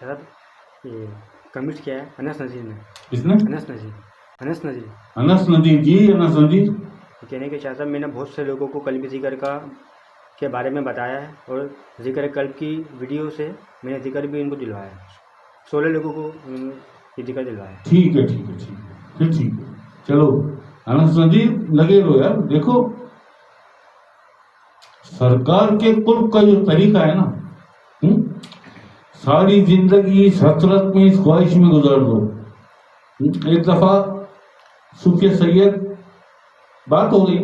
صاحب یہ کمٹ کیا ہے انس نذیر نے. کس نے؟ انس نذیر انس ندیر جی. انس ندیر کہنے کے شاہ صاحب میں نے بہت سے لوگوں کو قلبی ذکر کے بارے میں بتایا ہے اور ذکر قلب کی ویڈیو سے میں نے ذکر بھی ان کو دلوایا ہے. 16 لوگوں کو یہ ذکر دلوایا ہے. ٹھیک ہے پھر ٹھیک ہے. چلو انس ندیر لگے رہو یار. دیکھو سرکار کے قرب کا جو طریقہ ہے نا، ساری زندگی اس حسرت میں، اس خواہش میں گزار دو. ایک دفعہ صوفیہ سید بات ہو گئی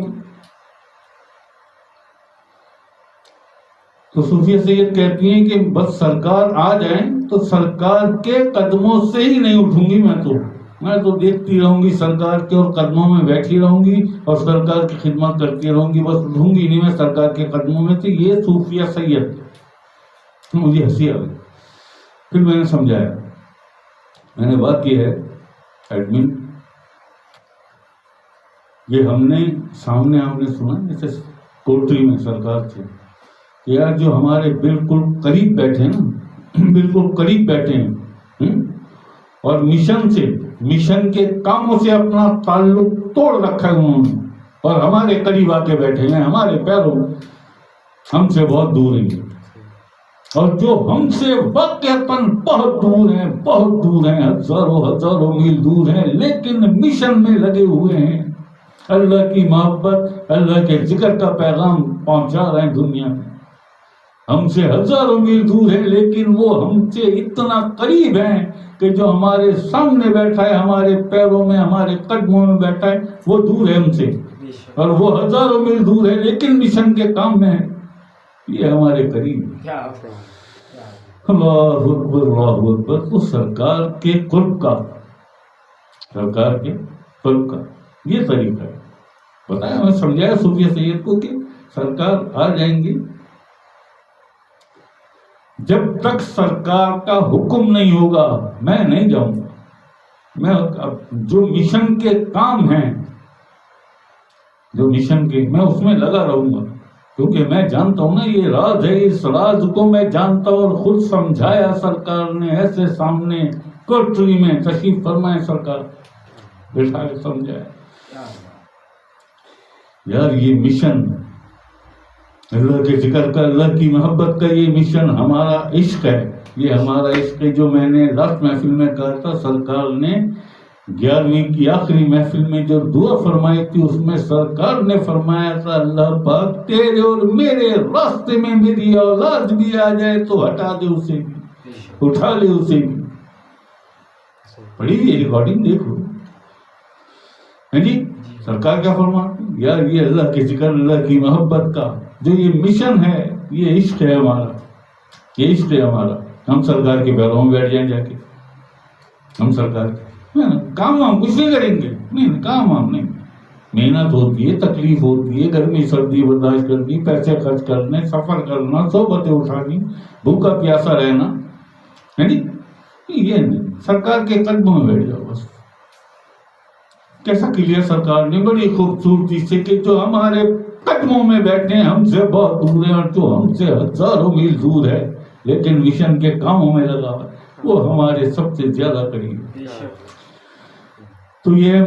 تو صوفیہ سید کہتی ہیں کہ بس سرکار آ جائیں تو سرکار کے قدموں سے ہی نہیں اٹھوں گی. میں تو دیکھتی رہوں گی سرکار کے اور قدموں میں بیٹھی رہوں گی اور سرکار کی خدمت کرتی رہوں گی، بس اٹھوں گی نہیں میں سرکار کے قدموں میں سے. یہ صوفیہ سید. مجھے ہنسی آ گئی. پھر میں نے سمجھایا، میں نے بات کی ہے ایڈمن، یہ ہم نے سامنے آپ نے سنا جیسے کوٹری میں سرکار تھے کہ یار جو ہمارے بالکل قریب بیٹھے نا، بالکل قریب بیٹھے ہیں اور مشن کے کاموں سے اپنا تعلق توڑ رکھا ہے انہوں نے، اور ہمارے قریب آ کے بیٹھے ہیں، ہمارے پیروں ہم سے بہت دور ہیں، اور جو ہم سے واقعتاً بہت دور ہیں، ہزاروں میل دور ہیں، لیکن مشن میں لگے ہوئے ہیں، اللہ کی محبت، اللہ کے ذکر کا پیغام پہنچا رہے ہیں دنیا میں. ہم سے ہزاروں میل دور ہیں لیکن وہ ہم سے اتنا قریب ہیں کہ جو ہمارے سامنے بیٹھا ہے، ہمارے پیروں میں، ہمارے قدموں میں بیٹھا ہے، وہ دور ہے ہم سے، اور وہ ہزاروں میل دور ہے لیکن مشن کے کام میں ہے. یہ ہمارے قریب. اللہ اکبر اللہ اکبر. تو سرکار کے قرب کا یہ طریقہ ہے. بتایا میں سمجھایا صوفیہ سید کو کہ سرکار آ جائیں گی، جب تک سرکار کا حکم نہیں ہوگا میں نہیں جاؤں گا. میں جو مشن کے کام ہیں، میں اس میں لگا رہوں گا، کیونکہ میں جانتا ہوں نا یہ راز ہے. اس راز کو میں جانتا ہوں اور خود سمجھایا سرکار نے ایسے سامنے کوٹری میں تشریف فرمائے سرکار بیٹھا کے سمجھایا. یار یہ مشن اللہ کے ذکر کا، اللہ کی محبت کا، یہ مشن ہمارا عشق ہے. یہ ہمارا عشق ہے. جو میں نے لاسٹ محفل میں کہا تھا، سرکار نے 11ویں کی آخری محفل میں جو دعا فرمائی تھی اس میں سرکار نے فرمایا تھا اللہ پاک تیرے اور میرے راستے میں میری اولاد بھی آ جائے تو ہٹا دے اسے بھی، اٹھا لے اسے بھی. پڑھی یہ ریکارڈنگ دیکھو. جی سرکار کیا فرماتی؟ یار یہ اللہ کے ذکر، اللہ کی محبت کا جو یہ مشن ہے، یہ عشق ہے ہمارا، یہ عشق ہے ہمارا. ہم سرکار کے پیروں میں بیٹھ جائیں جا کے. ہم سرکار کے کام ہم کچھ نہیں کریں گے. نہیں کام ہم نہیں. محنت ہوتی ہے، تکلیف ہوتی ہے، گرمی سردی برداشت کرنی، پیسے خرچ کرنے، سفر کرنا، صحبتیں اٹھانی، بھوکا پیاسا رہنا، ہے نہیں. یہ نہیں، سرکار کے قدموں میں بیٹھ جاؤ بس. کیسا کلیا سرکار نے بڑی خوبصورتی سے کہ جو ہمارے قدموں میں بیٹھے ہیں، ہم سے بہت دور ہیں، اور جو ہم سے ہزاروں میل دور ہے لیکن مشن کے کاموں میں لگا ہوا ہے، وہ ہمارے سب سے زیادہ قریب ہے. تو یہ